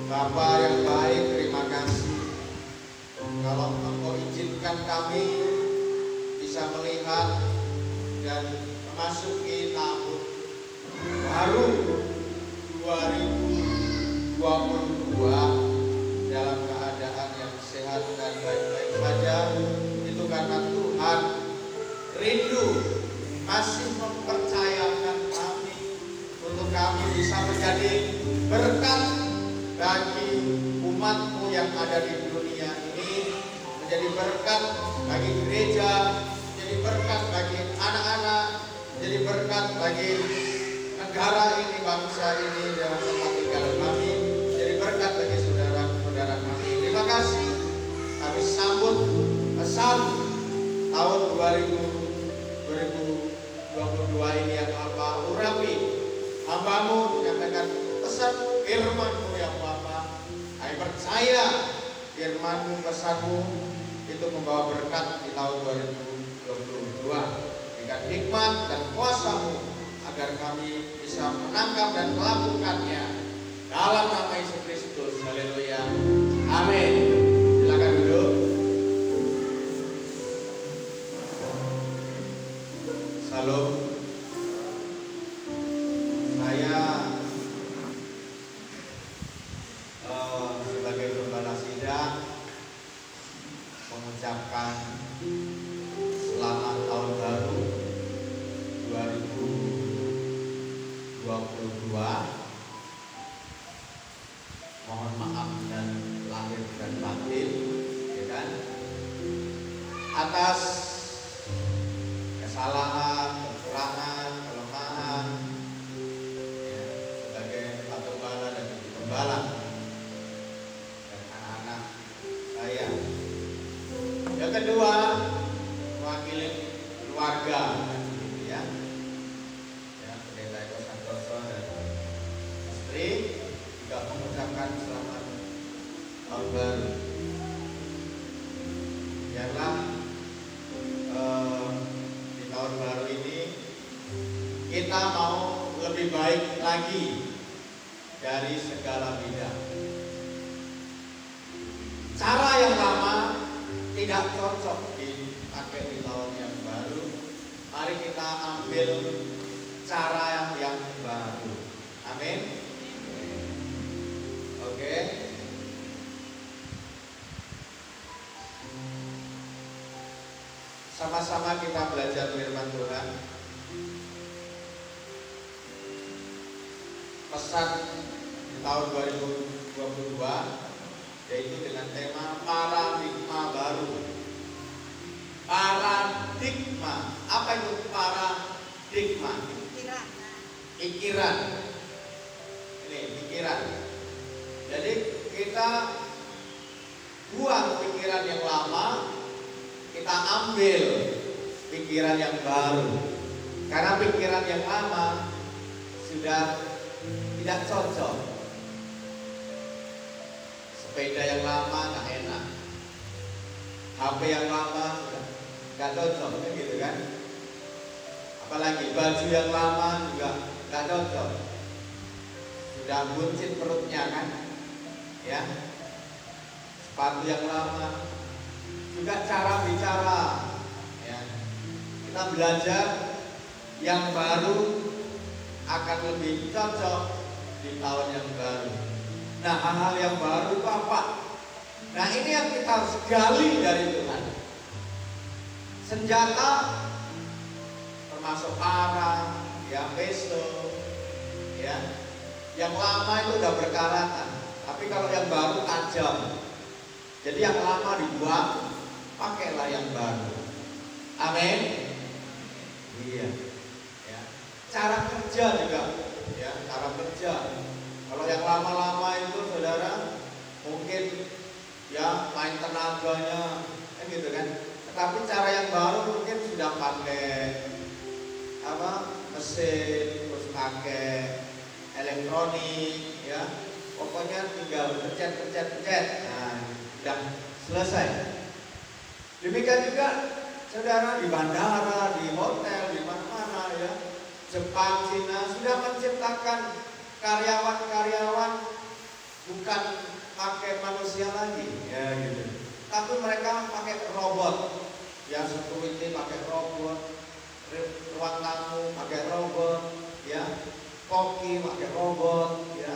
Bapa yang baik, terima kasih. Kalau Engkau izinkan kami bisa melihat dan memasuki tahun baru 2022 dalam keadaan yang sehat dan baik-baik saja, itu karena Tuhan rindu masih mempercayakan kami untuk kami bisa menjadi berkat bagi umat-Mu yang ada di dunia ini, menjadi berkat bagi gereja, menjadi berkat bagi anak-anak, menjadi berkat bagi negara ini, bangsa ini, dalam tempat tinggal kami, menjadi berkat bagi saudara-saudara kami. Terima kasih. Kami sambut pesan tahun 2022 ini yang Bapa urapi. Hamba-Mu menyampaikan pesan firman-Mu yang Bapa. Kami percaya firman-Mu, pesan-Mu itu membawa berkat di tahun 2022 dengan hikmat dan kuasa-Mu agar kami bisa menangkap dan melakukannya dalam nama Yesus Kristus. Haleluya. Amin. Silakan duduk. Salam. Saya sebagai gembala sidang mengucapkan selamat tahun baru 2022. Mohon maaf dan lahir dan batin, ya kan, atas kesalahan, kekurangan, kelemahan, ya, sebagai Pak Gembala dan Ibu Gembala dan anak-anak saya. Yang kedua, mewakili keluarga, ya, Pendeta Eko Santoso dan istri juga mengucapkan selamat tahun baru. Biarlah di tahun baru ini kita mau lebih baik lagi dari segala bidang. Cara yang lama tidak cocok dipakai di tahun yang baru. Mari kita ambil cara yang baru. Amin. Oke. Sama-sama kita belajar firman Tuhan. Pesan di tahun 2022 yaitu dengan tema paradigma baru. Paradigma. Apa itu paradigma? Pikiran. Ini pikiran. Jadi kita buang pikiran yang lama, kita ambil pikiran yang baru. Karena pikiran yang lama sudah tidak cocok. Sepeda yang lama nggak enak, HP yang lama sudah nggak cocok, gitu kan? Apalagi baju yang lama juga nggak cocok, sudah buncit perutnya kan, ya. Sepatu yang lama, juga cara bicara, ya. Kita belajar yang baru akan lebih cocok di tahun yang baru. Nah, hal-hal yang baru itu apa? Nah, ini yang kita harus gali dari Tuhan. Senjata termasuk arang, ya, peso, ya. Yang lama itu udah berkaratan, tapi kalau yang baru tajam. Jadi yang lama dibuang, pakailah yang baru. Amin. Iya. Ya. Cara kerja juga, ya, cara kerja. Kalau yang lama-lama itu saudara mungkin ya main tenaganya, gitu kan. Tetapi cara yang baru mungkin sudah pakai mesin, terus pakai elektronik, ya. Pokoknya tinggal pencet. Nah, sudah selesai. Demikian juga saudara di bandara, di hotel, di mana-mana, ya. Jepang, Cina sudah menciptakan karyawan-karyawan bukan mereka pakai robot, ya security pakai robot, ruang tamu pakai robot, ya koki pakai robot, ya.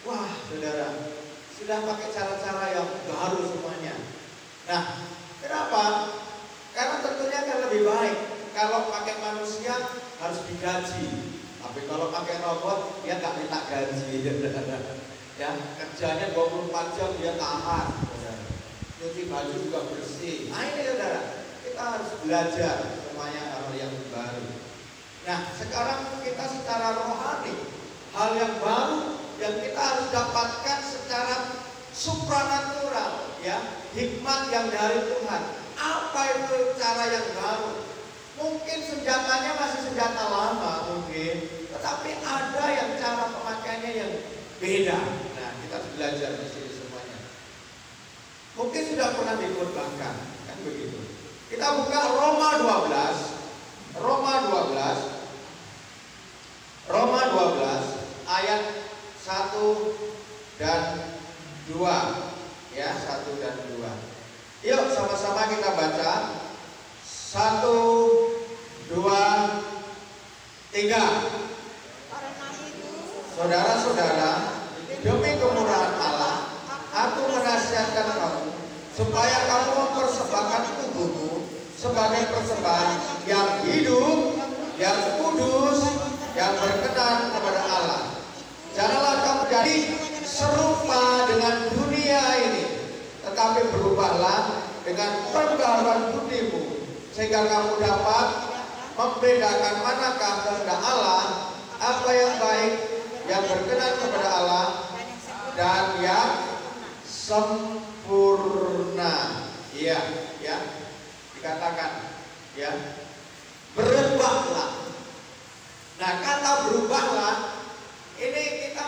Wah, saudara, sudah pakai cara-cara yang baru semuanya. Nah, kenapa? Karena tentunya akan lebih baik kalau pakai manusia harus digaji, tapi kalau pakai robot dia nggak minta gaji. Ya, kerjanya 24 jam dia tahan, saudara. Cuci baju juga bersih. Nah ini saudara, kita harus belajar semuanya hal yang baru. Nah sekarang kita secara rohani, hal yang baru yang kita harus dapatkan secara supranatural, ya, hikmat yang dari Tuhan. Apa itu cara yang baru? Mungkin senjatanya masih senjata lama mungkin, tetapi ada yang cara pemakaiannya yang beda. Nah, kita harus belajar di sini semuanya. Mungkin sudah pernah dikhotbahkan, kan begitu. Kita buka Roma 12 ayat 1 dan 2. Ya, 1 dan 2. Yuk sama-sama kita baca. 1, 2, 3. Saudara-saudara, demi kemurahan Allah, aku menasihatkan kamu supaya kamu mempersembahkan tubuhmu sebagai persembahan yang hidup, yang kudus, yang berkenan kepada Allah. Janganlah kamu jadi serupa dengan dunia ini, tetapi berubahlah dengan pengetahuan budimu, sehingga kamu dapat membedakan manakah kehendak Allah, apa yang baik, yang berkenan kepada Allah, dan yang sempurna. Iya, ya, dikatakan, ya, berubahlah. Nah, kata berubahlah ini kita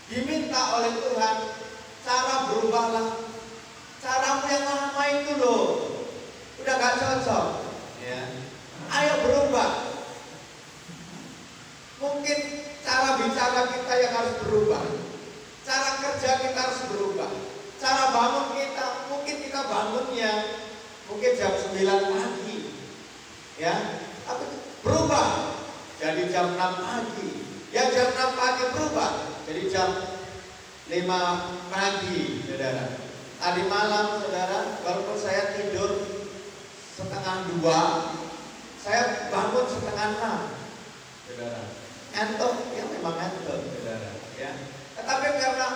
diminta oleh Tuhan cara berubahlah. Caramu yang lama itu loh, udah gak cocok, ya. Ayo berubah. Mungkin cara bicara kita yang harus berubah, cara kerja kita harus berubah, cara bangun kita, mungkin kita bangunnya mungkin jam 9 pagi, ya, tapi berubah jadi jam 6 pagi, ya jam 6 pagi berubah jadi jam 5 pagi, saudara. Tadi malam, saudara, walaupun saya tidur setengah 2, saya bangun setengah 6, saudara. Entok, ya memang entok, saudara, ya. Tetapi karena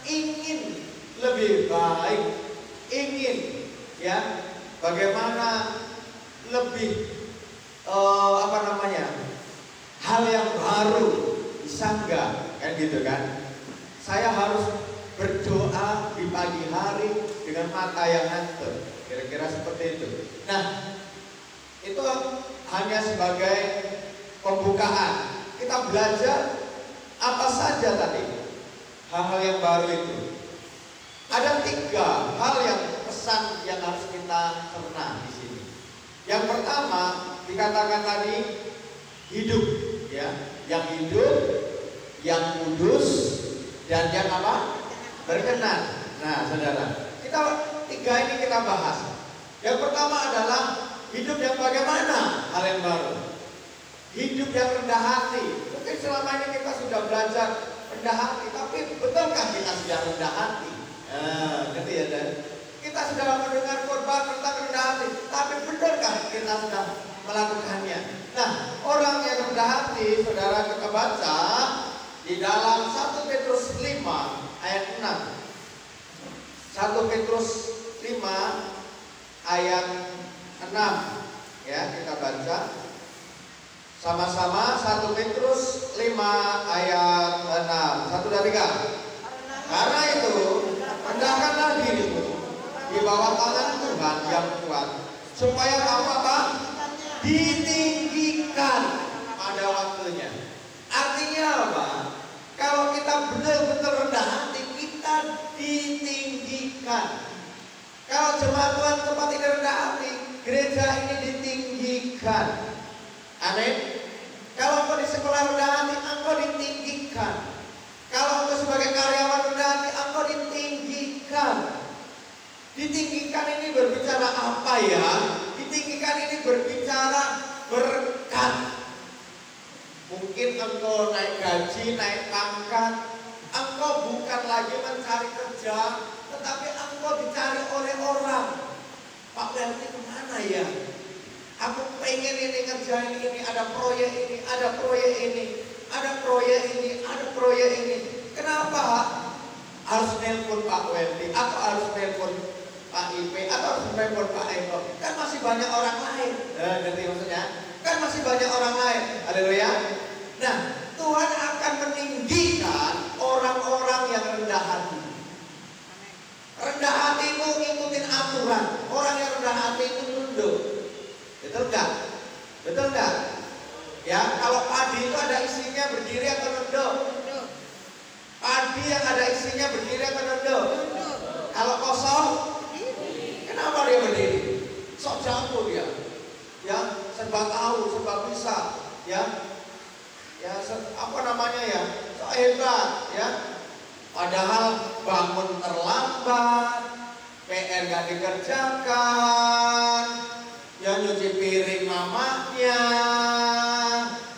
ingin lebih baik, ingin, ya, bagaimana lebih hal yang baru, bisa enggak, kan gitu kan? Saya harus berdoa di pagi hari dengan mata yang ngantuk, kira-kira seperti itu. Nah, itu hanya sebagai pembukaan. Kita belajar apa saja tadi hal-hal yang baru itu. Ada 3 hal yang pesan yang harus kita cerna di sini. Yang pertama dikatakan tadi hidup, ya, yang hidup, yang kudus, dan yang apa? Berkenan. Nah, saudara, kita 3 ini kita bahas. Yang pertama adalah hidup yang bagaimana? Hal yang baru. Hidup yang rendah hati. Mungkin selama ini kita sudah belajar rendah hati, tapi betulkah kita sudah rendah hati? Gitu ya, dan kita sudah mendengar khotbah tentang rendah hati, tapi betulkah kita sudah melakukannya? Nah, orang yang rendah hati, saudara, kita baca di dalam 1 Petrus 5 ayat 6. 1 Petrus 5 ayat 6. Ya, kita baca sama-sama. 1 Petrus 5 ayat 6. 1, 2, 3. Karena itu rendahkanlah dirimu di bawah tangan Tuhan yang kuat, supaya kamu apa? Ditinggikan pada waktunya. Artinya apa? Kalau kita benar-benar rendah hati, kita ditinggikan. Kalau jemaat Tuhan tempat ini rendah hati, gereja ini ditinggikan. Amin. Kalau engkau di sekolah rendah hati, engkau ditinggikan. Kalau engkau sebagai karyawan rendah hati, engkau ditinggikan. Ditinggikan ini berbicara apa ya? Ditinggikan ini berbicara berkat. Mungkin engkau naik gaji, naik pangkat, engkau bukan lagi mencari kerja, tetapi engkau dicari oleh orang. Pak Welty kemana ya? Aku pengen ini ngerjain ini, ada proyek ini, ada proyek ini, ada proyek ini, ada proyek ini. Kenapa harus nelpon Pak Welty, atau harus nelpon Pak IP, atau harus nelpon Pak Eko? Kan masih banyak orang lain. Ngerti maksudnya? Kan masih banyak orang lain. Haleluya. Nah, Tuhan akan meninggikan orang-orang yang rendah hati. Rendah hati itu ngikutin aturan. Orang yang rendah hati itu nunduk. Betul enggak? Betul enggak? Ya, kalau padi itu ada isinya berdiri atau nunduk? Padi yang ada isinya berdiri atau nunduk? Kalau kosong, kenapa dia berdiri? Sok jago dia. Ya, serba tahu, serba bisa. Ya, apa namanya ya? Sok hebat, ya. Padahal bangun terlambat, PR gak dikerjakan, ya nyuci piring mamanya,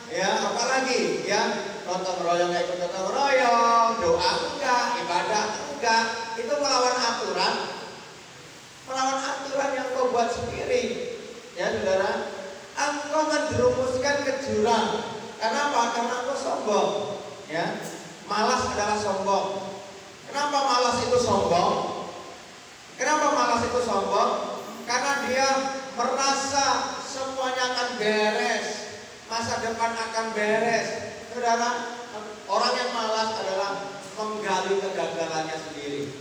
ya apalagi ya nonton royong gak ikut nonton royong, doa enggak, ibadah enggak, itu melawan aturan yang kau buat sendiri, ya saudara. Engkau menjerumuskan ke jurang. Kenapa? Karena engkau sombong, ya. Malas adalah sombong. Kenapa malas itu sombong? Kenapa malas itu sombong? Karena dia merasa semuanya akan beres, masa depan akan beres. Saudara, orang yang malas adalah menggali kegagalannya sendiri.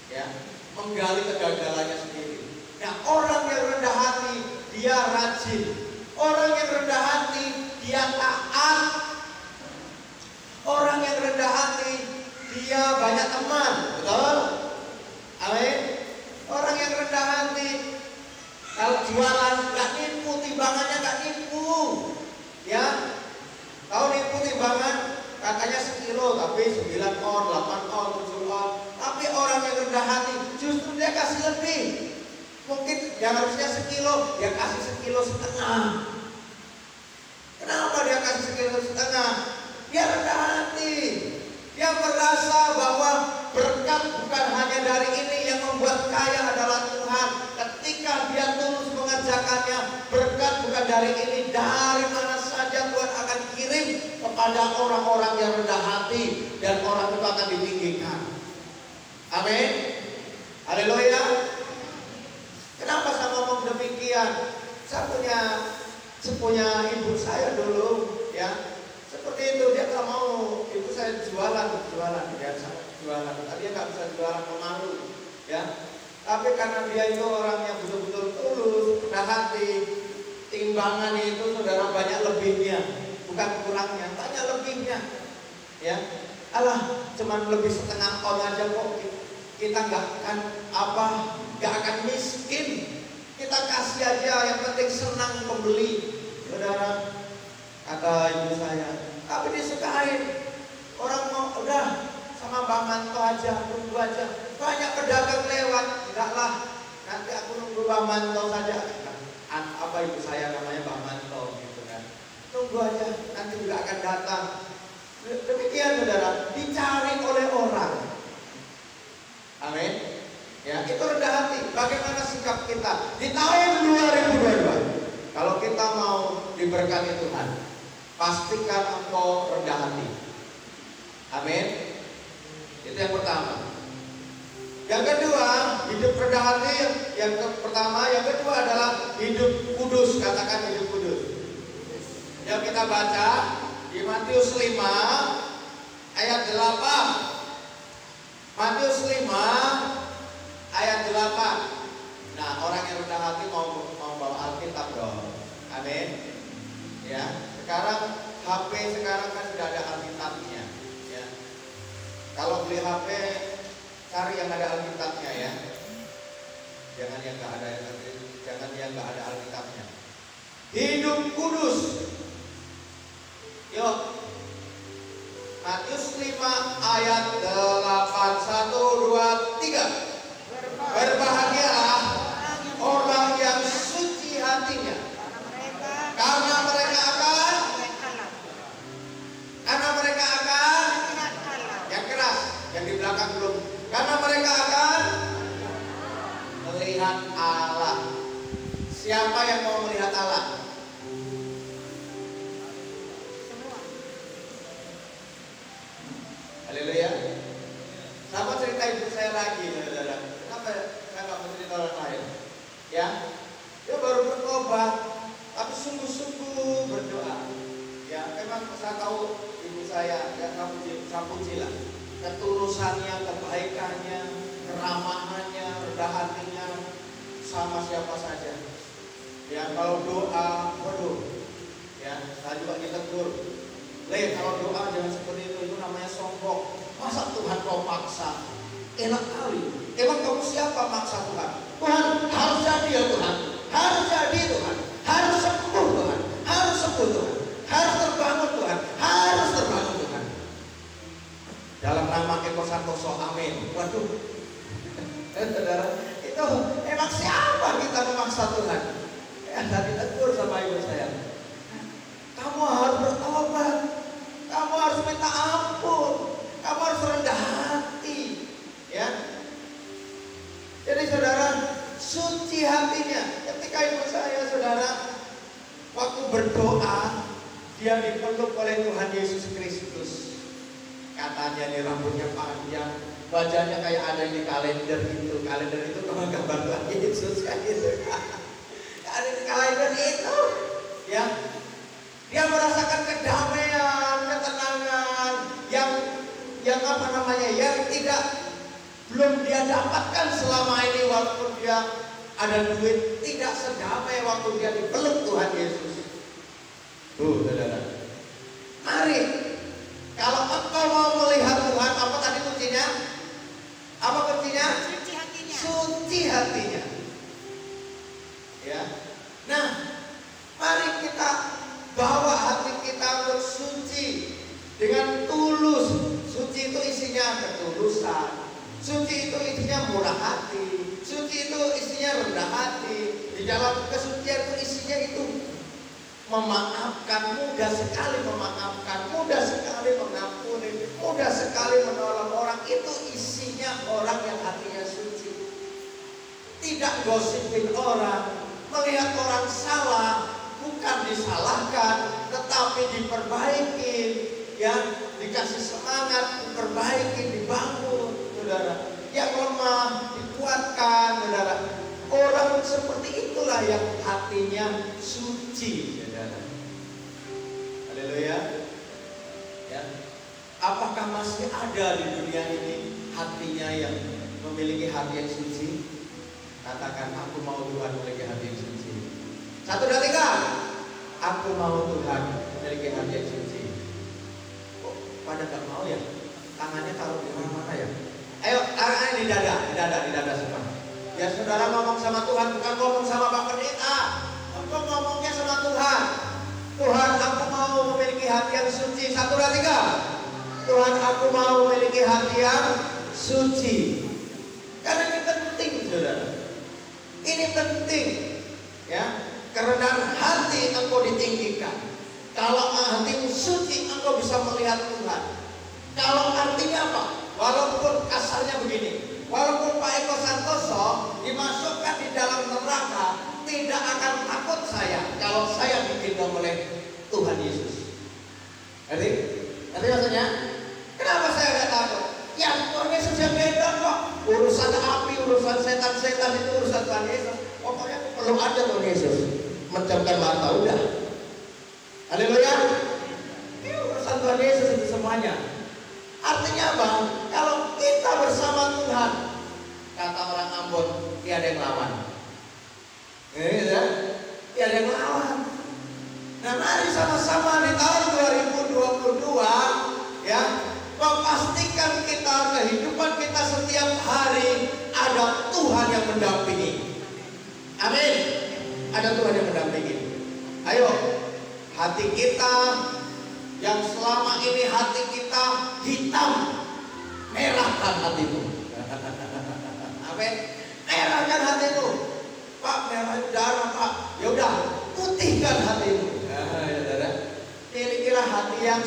Ya, menggali kegagalannya sendiri. Nah, orang yang rendah hati, dia rajin. Orang yang rendah hati, dia taat. Orang yang rendah hati, dia banyak teman, betul? Amin. Orang yang rendah hati, kalau jualan nggak nipu, timbangannya nggak nipu, ya. Tahu nipu timbangan, katanya sekilo, tapi 9 on, 8 on, 7 on. Tapi orang yang rendah hati, justru dia kasih lebih. Mungkin yang harusnya sekilo, dia kasih sekilo setengah. Kenapa dia kasih sekilo setengah? Dia rendah hati. Dia merasa bahwa berkat bukan hanya dari ini, yang membuat kaya adalah Tuhan. Ketika dia tulus mengerjakannya, berkat bukan dari ini, dari mana saja Tuhan akan kirim kepada orang-orang yang rendah hati, dan orang itu akan ditinggikan. Amin. Haleluya. Kenapa saya ngomong demikian? Saya punya ibu saya dulu, ya. Seperti itu, dia nggak mau, ibu saya jualan, dia sangat jualan. Tapi dia nggak bisa jualan, pemalu, ya. Tapi karena dia itu orang yang betul-betul tulus, rendah hati, timbangan itu saudara banyak lebihnya, bukan kurangnya, banyak lebihnya, ya. Alah, cuman lebih setengah on aja kok, kita nggak akan miskin. Kita kasih aja, yang penting senang pembeli, saudara. Kata ibu saya, tapi disukain. Orang mau udah sama Mbak Manto aja, tunggu aja. Banyak pedagang lewat, enggak lah, nanti aku nunggu Mbak Manto saja. Apa ibu saya namanya Mbak Manto gitu kan. Tunggu aja, nanti juga akan datang. Demikian saudara, dicari oleh orang. Amin. Ya, itu rendah hati. Bagaimana sikap kita di tahun 2022? Kalau kita mau diberkati Tuhan, pastikan engkau rendah hati. Amin. Itu yang pertama. Yang kedua, hidup rendah hati. Yang kedua adalah hidup kudus. Katakan hidup kudus. Yang kita baca di Matius 5 ayat 8. Matius 5 ayat 8. Nah, orang yang rendah hati mau bawa Alkitab dong. Amin. Ya. Sekarang HP sekarang kan sudah ada Alkitabnya, ya. Kalau beli HP, cari yang ada Alkitabnya, ya. Jangan yang nggak ada Alkitabnya. Hidup kudus. Yuk. Matius 5 ayat 8, 1, 2, 3. Berbahagialah yang di belakang belum. Karena mereka akan melihat Allah. Siapa yang mau melihat Allah? Haleluya. Sama cerita ibu saya lagi, saudara. Kenapa saya nggak mau cerita orang lain? Ya, dia baru bertobat, tapi sungguh-sungguh berdoa. Ya, memang saya tahu ibu saya, ya saya puji lah. Ketulusannya, kebaikannya, keramahannya, rendah hatinya, sama siapa saja. Ya, kalau doa, waduh, ya, saya juga ditegur. Kalau doa jangan seperti itu namanya sombong. Masa Tuhan kau paksa? Enak kali. Emang kamu siapa maksa Tuhan? Tuhan harus jadi ya Tuhan. Harus jadi Tuhan. Harus sembuh Tuhan. Harus sembuh Tuhan. Harus terbangun Tuhan. Harus terbangun Tuhan. Dalam nama Eko Santoso, amin. Waduh. Saudara, itu emang siapa kita memaksa Tuhan? Tadi tegur sama ibu saya. Kamu harus bertobat. Kamu harus minta ampun. Kamu harus rendah hati. Ya. Jadi saudara, suci hatinya. Ketika ibu saya, saudara, waktu berdoa, dia dipeluk oleh Tuhan Yesus Kristus. Katanya nih rambutnya panjang, wajahnya kayak ada di kalender itu. Kalender itu gambar Tuhan Yesus kan gitu. Ada di kalender itu. Ya. Dia merasakan kedamaian, ketenangan yang apa namanya, yang belum dia dapatkan selama ini walaupun dia ada duit, tidak sedamai waktu dia dipeluk Tuhan Yesus. Tuh, saudara. Mari, kalau engkau mau melihat Tuhan, apa tadi kuncinya? Apa kuncinya? Suci hatinya. Suci hatinya. Ya. Nah, mari kita bawa hati kita untuk suci dengan tulus. Suci itu isinya ketulusan. Suci itu isinya murah hati. Suci itu isinya rendah hati. Di dalam kesucian itu isinya itu memaafkan, mudah sekali memaafkan, mudah sekali mengampuni, mudah sekali menolong orang. Itu isinya orang yang hatinya suci. Tidak gosipin orang, melihat orang salah, bukan disalahkan, tetapi diperbaiki, ya, dikasih semangat, diperbaiki, dibangun, saudara. Yang lemah dikuatkan, saudara. Orang seperti itulah yang hatinya suci, saudara. Haleluya. Ya. Apakah masih ada di dunia ini hatinya yang memiliki hati yang suci? Katakan, aku mau Tuhan memiliki hati yang suci. 1, 2, 3. Aku mau Tuhan memiliki hati yang suci. Kok pada gak mau ya? Tangannya taruh di mana-mana ya? Ayo, tangannya di dada semua. Ya saudara ngomong sama Tuhan, bukan ngomong sama Pak Pendeta. Engkau ngomongnya sama Tuhan. Tuhan, aku mau memiliki hati yang suci. 1, 2, 3. Tuhan, aku mau memiliki hati yang suci. Karena ini penting, saudara. Ini penting, ya. Kerendahan hati engkau ditinggikan. Kalau hatimu suci, engkau bisa melihat Tuhan. Kalau artinya apa? Walaupun kasarnya begini, walaupun Pak Eko Santoso dimasukkan di dalam neraka, tidak akan takut saya kalau saya digendong oleh Tuhan Yesus. Ngerti maksudnya? Kenapa saya tidak takut? Ya Tuhan Yesus yang gendong kok. Urusan api, urusan setan-setan itu urusan Tuhan Yesus. Pokoknya perlu ada Tuhan Yesus. Mencamkan mata udah. Haleluya. Ini urusan Tuhan Yesus itu semuanya. Artinya apa? Kalau kita bersama Tuhan, kata orang Ambon, tiada yang lawan. Tiada yang lawan. Nah, mari sama-sama di tahun 2022, ya, memastikan kita kehidupan kita setiap hari ada Tuhan yang mendampingi. Amin. Ada Tuhan yang mendampingi. Ayo, hati kita yang selama ini hati kita hitam, merahkan hatimu. Amin. Merahkan hatimu. Pak, merah darah Pak. Ya udah, putihkan hatimu. Milikilah hati yang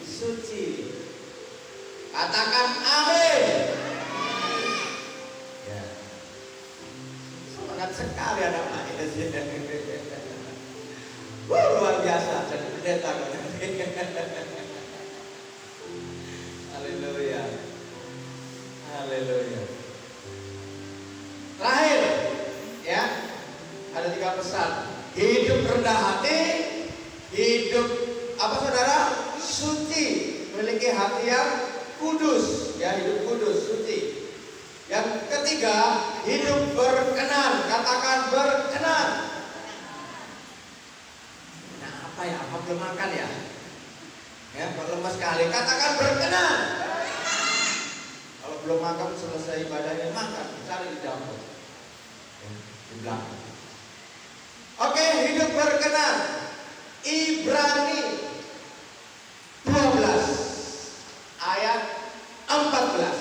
suci. Katakan amin. Ya. Semangat sekali anak-anak ini. Luar biasa, jadi pendeta. Haleluya. Haleluya. Terakhir, ya, ada 3 pesan. Hidup rendah hati, hidup apa saudara? Suci, memiliki hati yang kudus, ya, hidup kudus, suci. Yang ketiga, hidup berkenan. Katakan berkenan. Nah, apa ya? Apa belum makan ya? Ya, lemas sekali. Katakan berkenan. Kalau belum makan selesai ibadahnya makan, cari di dapur, ya, di belakang. Oke, hidup berkenan. Ibrani 12 ayat 14.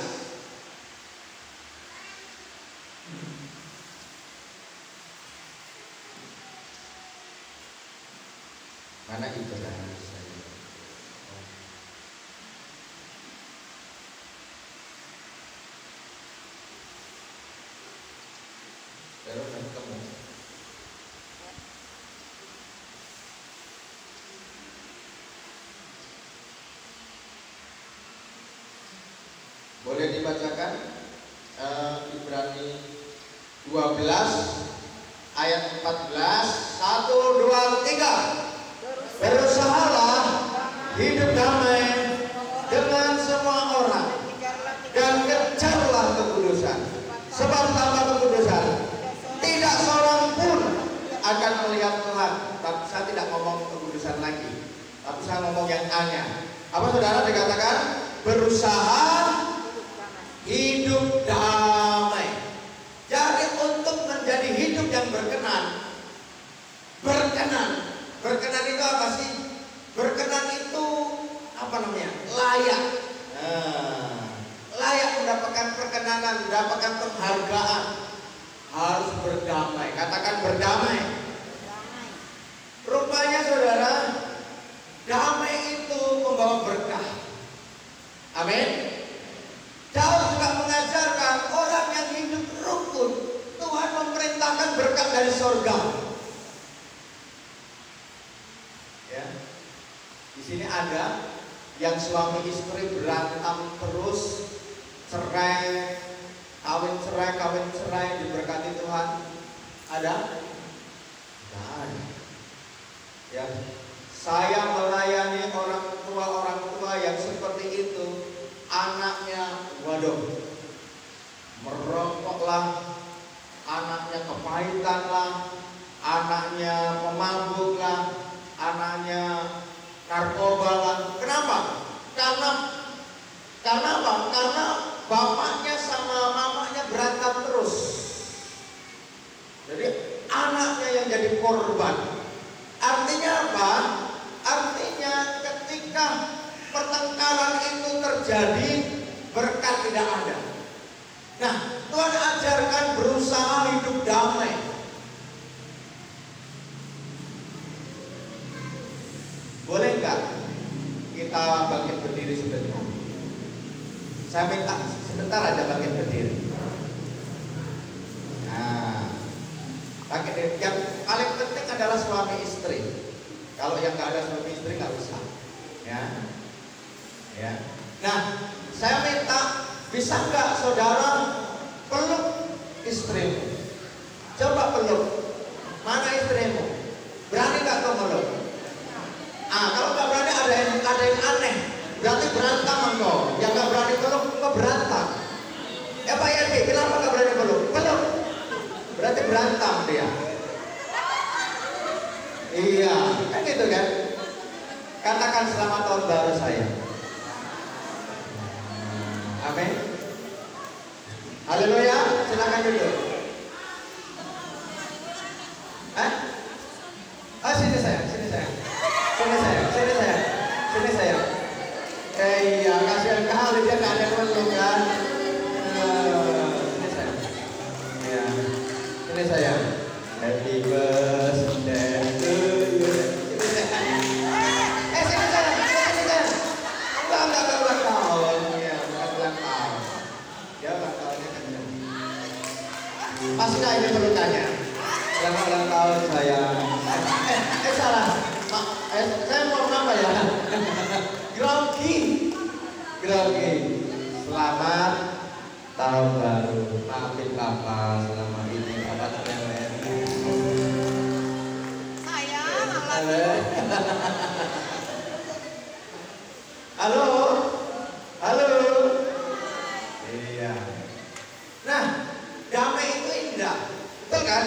Mana ibadah saya? Baru ketemu. Boleh dibacakan Ibrani 12 ayat 14. 1, 2, 3. Berusahalah hidup damai dengan semua orang dan kejarlah kekudusan, sebab tanpa kekudusan tidak seorang pun akan melihat Tuhan. Tapi saya tidak ngomong kekudusan lagi, tapi saya ngomong yang A-nya. Apa saudara dikatakan? Berusaha hidup damai. Jadi untuk menjadi hidup yang berkenan, berkenan itu apa sih? Berkenan itu apa namanya? Layak. Layak mendapatkan perkenanan, mendapatkan penghargaan. Harus berdamai. Katakan berdamai. Rupanya saudara, damai itu membawa berkah. Amin. Daud juga mengajarkan orang yang hidup rukun, Tuhan memerintahkan berkat dari surga. Ya. Di sini ada yang suami istri berantem terus, cerai, kawin cerai diberkati Tuhan. Ada? Tidak ada. Ya. Saya melayani orang tua yang seperti itu. Anaknya, waduh, merokoklah, anaknya kepahitan lah, anaknya pemabuk lah, anaknya narkoba lah. Kenapa? Karena apa? Karena bapaknya sama mamanya berantem terus. Jadi anaknya yang jadi korban. Artinya apa? Artinya ketika pertengkaran itu terjadi, berkat tidak ada. Nah, Tuhan ajarkan berusaha hidup damai. Boleh nggak kita bangkit berdiri sebentar? Saya minta sebentar aja bangkit berdiri. Nah, bangkit berdiri. Yang paling penting adalah suami istri. Kalau yang nggak ada suami istri nggak usah. Ya. Ya. Nah, saya minta, bisa nggak saudara peluk istrimu? Coba peluk. Mana istrimu? Berani nggak kau meluk? Kalau nggak berani ada yang aneh. Berarti berantem engkau. Yang nggak berani peluk, engkau berantem. Ya Pak Yadi, kenapa nggak berani peluk? Peluk. Berarti berantem dia. Iya, kan gitu kan? Katakan selamat tahun baru saya. Amin. Haleluya. Silakan duduk. Sini saya. Iya, kasihan kali dia nggak ada peluk kan. Sini saya. Ya. Sini saya. Happy birthday to you. Sini saya. Enggak tahun. Pas nggak ini pelukannya? Selamat ulang tahun saya. Salah. Saya mau apa ya? Grogi. Selamat tahun baru. Maafin Papa selama ini. Papa cerewet. Saya malah. Halo. Iya. Nah, damai itu indah, betul kan?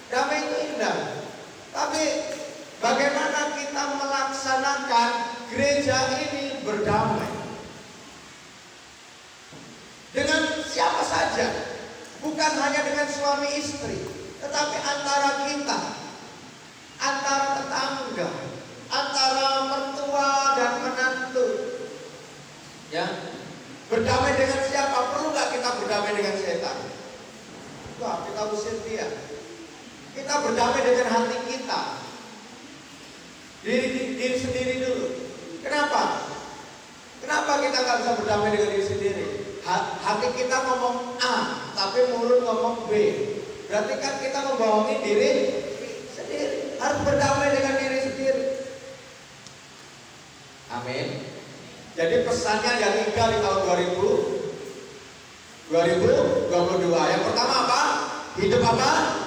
Damai itu indah. Tapi bagaimana kita melaksanakan gereja ini berdamai? Dengan siapa saja, bukan hanya dengan suami istri, tetapi antara kita, antara tetangga, antara mertua dan menantu. Ya, berdamai dengan siapa? Perlu nggak kita berdamai dengan setan? Wah, kita usir dia. Kita berdamai dengan hati kita, diri sendiri dulu. Kenapa? Kenapa kita nggak bisa berdamai dengan diri sendiri? Hati kita ngomong A, tapi mulut ngomong B. Berarti kan kita membohongi diri sendiri. Harus berdamai dengan diri sendiri. Amin. Jadi pesannya yang tiga di tahun 2022. Yang pertama apa? Hidup apa?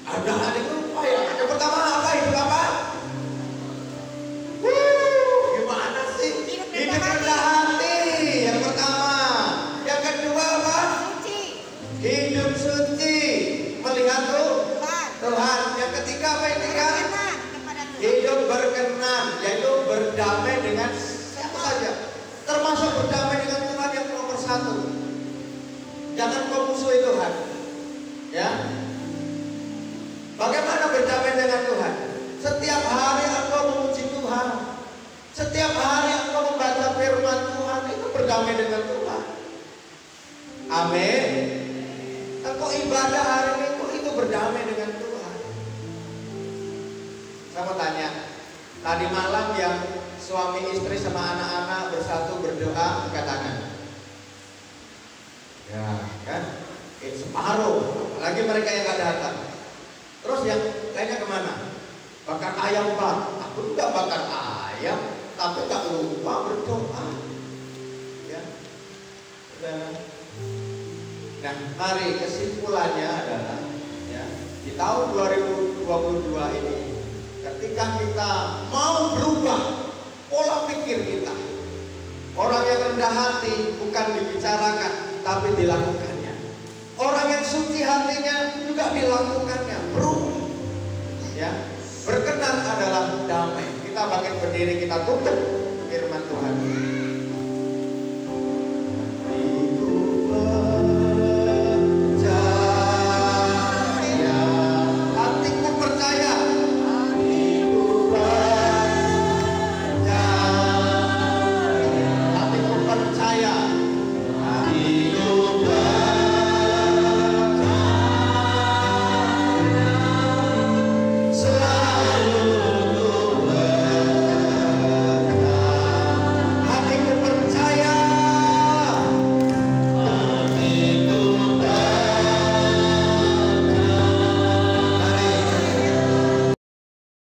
Ada itu apa ya? Yang pertama apa? Hidup apa? Gimana sih? Hidup rendah hati. Yang pertama. Yang kedua apa? Suci. Hidup suci. Melihat Tuhan. Yang ketiga apa yang ketiga? Hidup berkenan, yaitu berdamai dengan siapa saja, termasuk berdamai dengan Tuhan yang nomor satu. Jangan kau musuhi Tuhan. Ya. Bagaimana berdamai dengan Tuhan? Setiap hari engkau memuji Tuhan. Setiap hari engkau membaca firman Tuhan, itu berdamai dengan Tuhan. Amin. Engkau ibadah hari itu berdamai dengan Tuhan. Saya mau tanya, tadi malam yang suami istri sama anak-anak bersatu berdoa, angkat tangan. Ya, kan? Separuh, apalagi mereka yang gak datang. Terus yang lainnya kemana? Bakar ayam Pak. Aku juga bakar ayam, tapi tak lupa berdoa. Ya, nah, mari kesimpulannya adalah, ya, di tahun 2022 ini, ketika kita mau berubah pola pikir kita, orang yang rendah hati bukan dibicarakan, tapi dilakukannya. Orang yang suci hatinya juga dilakukannya, berubah. Ya, berkenan adalah damai. Kita bangkit berdiri, kita tutup firman Tuhan.